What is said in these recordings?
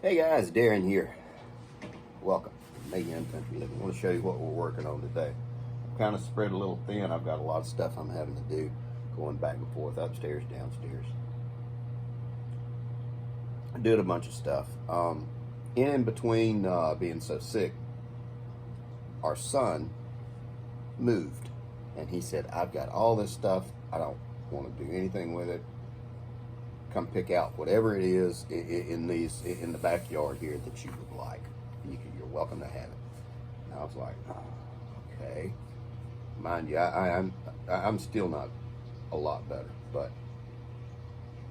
Hey guys, Darren here. Welcome to Mayhem Country Living. I want to show you what we're working on today. I'm kind of spread a little thin. I've got a lot of stuff I'm having to do, going back and forth, upstairs, downstairs. I did a bunch of stuff. In between being so sick, our son moved, and he said, "I've got all this stuff. I don't want to do anything with it. Come pick out whatever it is in the backyard here that you would like. You're welcome to have it." And I was like, oh, okay. Mind you, I'm still not a lot better, but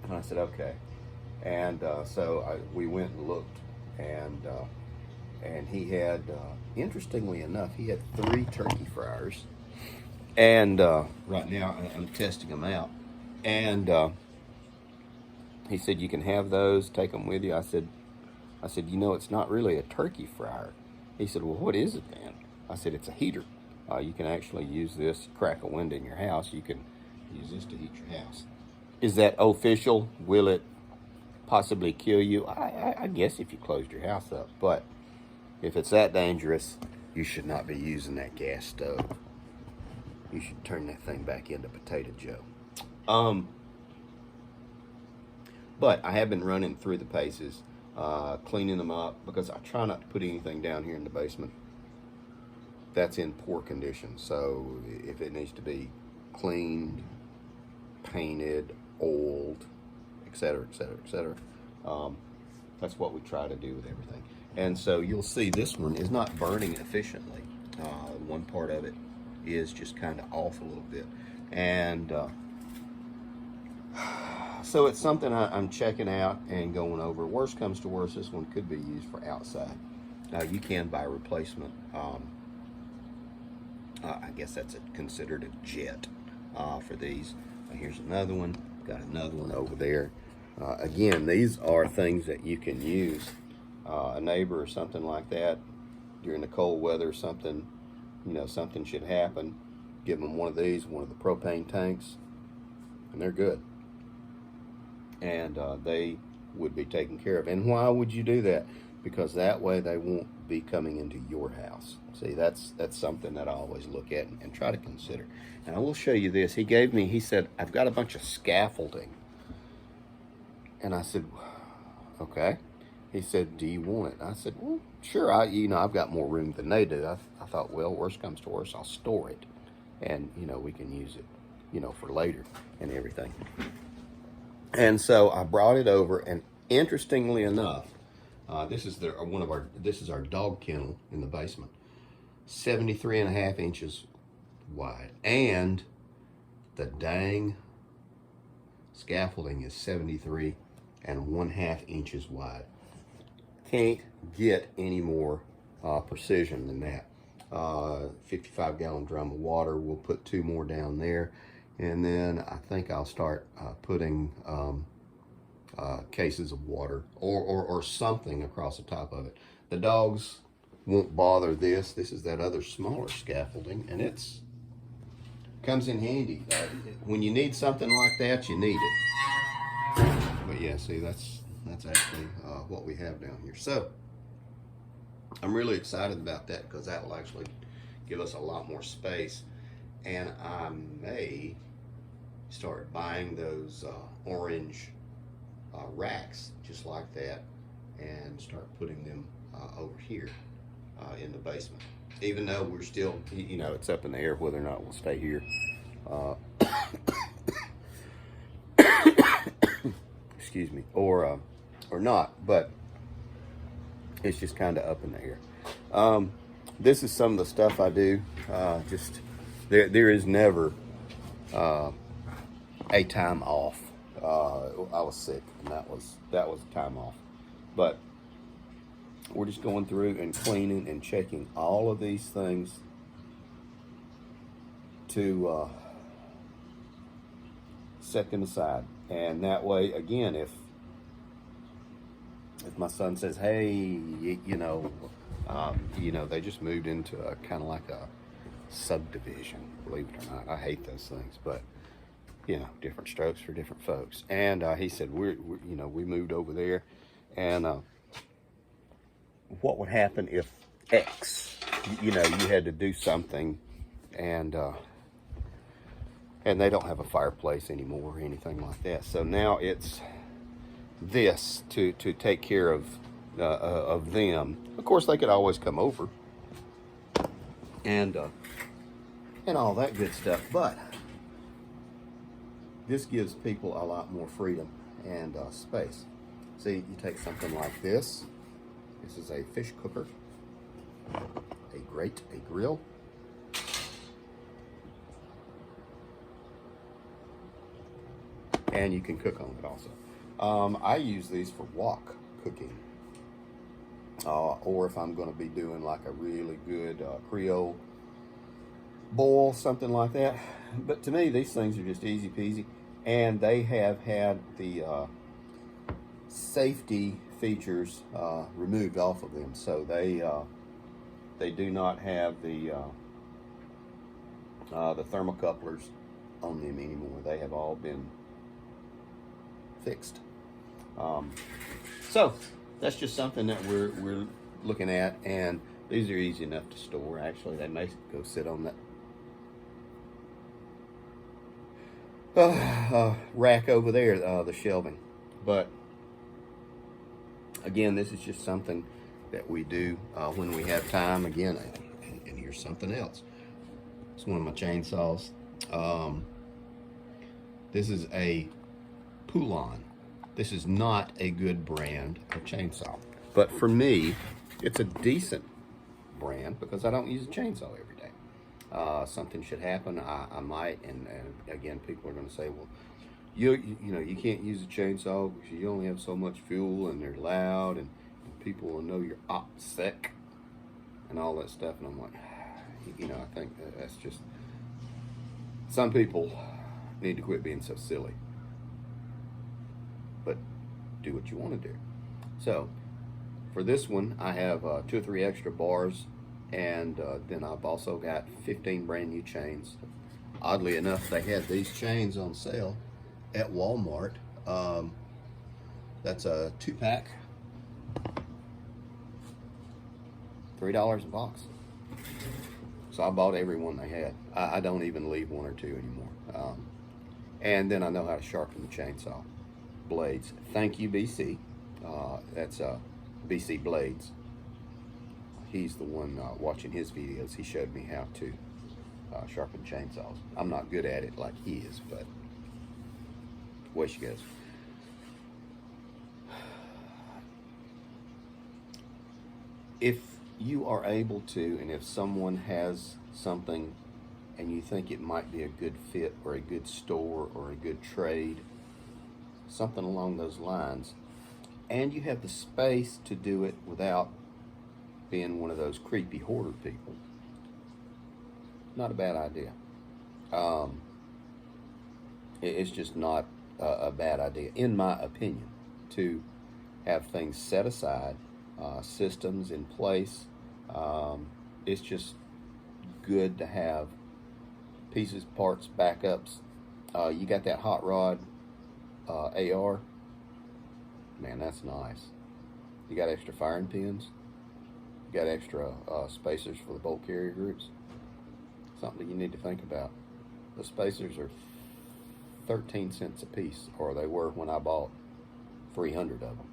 I said okay. And so we went and looked, and he had, interestingly enough, he had 3 turkey fryers, and right now I'm testing them out, and he said, "You can have those, take them with you." I said, "It's not really a turkey fryer." He said, "Well, what is it then?" I said, "It's a heater. You can actually use this, crack a window in your house. You can use this to heat your house." Is that official? Will it possibly kill you? I guess if you closed your house up. But if it's that dangerous, you should not be using that gas stove. You should turn that thing back into Potato Joe. But I have been running through the paces, cleaning them up, because I try not to put anything down here in the basement that's in poor condition. So if it needs to be cleaned, painted, oiled, etc., etc., etc., that's what we try to do with everything. And so you'll see this one is not burning efficiently. One part of it is just kind of off a little bit. And so it's something I'm checking out and going over. Worst comes to worst, this one could be used for outside. Now you can buy a replacement. I guess that's considered a jet for these. Here's another one. Got another one over there. Again, these are things that you can use. A neighbor or something like that during the cold weather, something should happen. Give them one of these, one of the propane tanks, and they're good. And they would be taken care of. And why would you do that? Because that way they won't be coming into your house. See, that's something that I always look at and try to consider. And I will show you this. He said, "I've got a bunch of scaffolding." And I said, "Okay." He said, "Do you want it?" I said, "Well, sure. I've got more room than they do." I thought, well, worst comes to worst, I'll store it. And, we can use it, for later and everything. And so I brought it over, and interestingly enough, this is our dog kennel in the basement, 73.5 inches wide, and the dang scaffolding is 73.5 inches wide. Can't get any more precision than that. 55-gallon drum of water. We'll put 2 more down there. And then I think I'll start putting cases of water or something across the top of it. The dogs won't bother this. This is that other smaller scaffolding, and it's comes in handy. When you need something like that, you need it. But yeah, see, that's actually what we have down here. So I'm really excited about that, because that will actually give us a lot more space. And I may start buying those orange racks just like that, and start putting them over here in the basement. Even though we're still, it's up in the air whether or not we'll stay here. Excuse me, or not, but it's just kind of up in the air. This is some of the stuff I do. There is never a time off. I was sick, and that was a time off. But we're just going through and cleaning and checking all of these things to set them aside. And that way, again, if my son says, "Hey, they just moved into a kind of like a subdivision," believe it or not. I hate those things, but different strokes for different folks. And he said, we moved over there, and what would happen if X, you know, you had to do something and they don't have a fireplace anymore or anything like that. So now it's this to take care of them. Of course, they could always come over and all that good stuff, but this gives people a lot more freedom and space. See, you take something like this. This is a fish cooker, a grate, a grill. And you can cook on it also. I use these for wok cooking. Or if I'm going to be doing like a really good Creole boil, something like that. But to me, these things are just easy peasy. And they have had the safety features removed off of them. So they do not have the thermocouplers on them anymore. They have all been fixed. So that's just something that we're looking at, and these are easy enough to store. Actually, they may go sit on that rack over there, the shelving. But again, this is just something that we do when we have time. Again, and here's something else. It's one of my chainsaws. This is a Poulon. This is not a good brand of chainsaw, but for me, it's a decent brand because I don't use a chainsaw every day. Something should happen, I might, and again, people are going to say, well, you know, you can't use a chainsaw because you only have so much fuel and they're loud and people will know you're sick and all that stuff. And I'm like, you know, I think that's just, some people need to quit being so silly. But do what you want to do. So for this one, I have 2 or 3 extra bars, and then I've also got 15 brand new chains. Oddly enough, they had these chains on sale at Walmart. That's a 2-pack, $3 a box. So I bought every one they had. I don't even leave 1 or 2 anymore. And then I know how to sharpen the chainsaw blades. Thank you, BC. That's BC Blades. He's the one watching his videos. He showed me how to sharpen chainsaws. I'm not good at it like he is, but away she goes. If you are able to, and if someone has something and you think it might be a good fit or a good store or a good trade, something along those lines, and you have the space to do it without being one of those creepy hoarder people, not a bad idea. It's just not a bad idea, in my opinion, to have things set aside, systems in place. It's just good to have pieces, parts, backups. You got that hot rod AR, man, that's nice. You got extra firing pins. You got extra spacers for the bolt carrier groups. Something you need to think about. The spacers are 13 cents a piece, or they were when I bought 300 of them.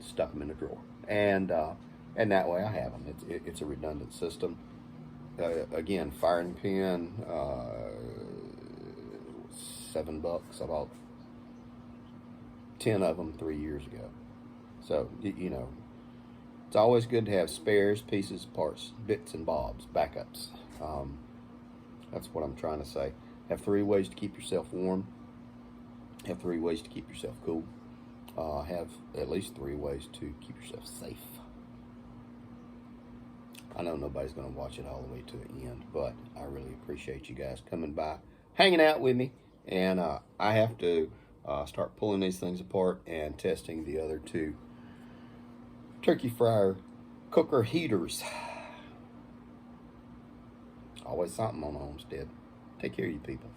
Stuck them in a drawer, and that way I have them. It's a redundant system. Again, firing pin, $7. I bought 10 of them 3 years ago. So, you know, it's always good to have spares, pieces, parts, bits and bobs, backups. That's what I'm trying to say. Have 3 ways to keep yourself warm. Have 3 ways to keep yourself cool. Have at least 3 ways to keep yourself safe. I know nobody's going to watch it all the way to the end, but I really appreciate you guys coming by, hanging out with me. And I have to start pulling these things apart and testing the other 2 turkey fryer cooker heaters. Always something on the homestead. Take care of you people.